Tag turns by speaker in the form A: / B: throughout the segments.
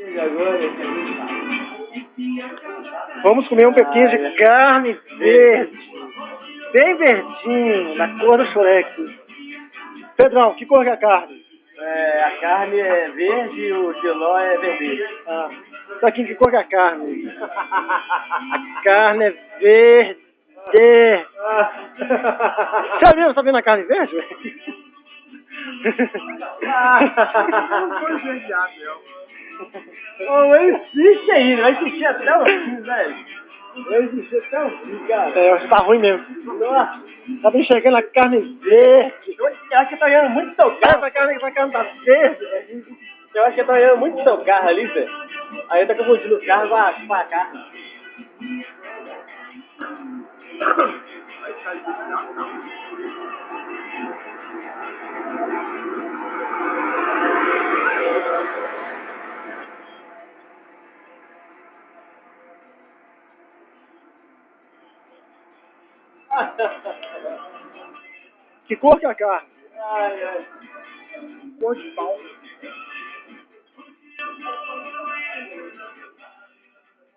A: E agora?
B: Vamos comer um pouquinho de carne verde. Bem verdinho, da cor do Shrek. Pedrão, que cor que é a carne?
A: A carne é verde e o giló é vermelho.
B: Ah, Taquinho, que cor que é a carne? A carne é verde. Você mesmo tá vendo a carne verde?
A: Não foi verdeado, não. Ô, mas insiste aí, vai insistir até o fim, velho. Vai insistir até o fim, cara.
B: É, você tá ruim mesmo.
A: Nossa.
B: Tá me enxergando a carne verde.
A: Eu acho que tá ganhando muito seu carro.
B: Essa carne tá verde.
A: Eu acho que tá ganhando muito seu carro ali, velho. Aí tá confundindo o carro com a carne.
B: Que cor que é a carne?
A: Ai, ai.
B: Cor de pau.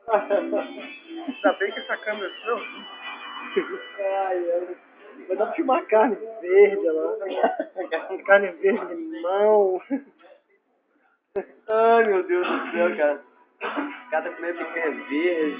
A: Ainda bem que essa câmera não.
B: Ai, ai. Vai dar pra filmar carne verde lá. Carne verde, limão.
A: Ai, meu Deus do céu, cara. Cada comendo picanha verde.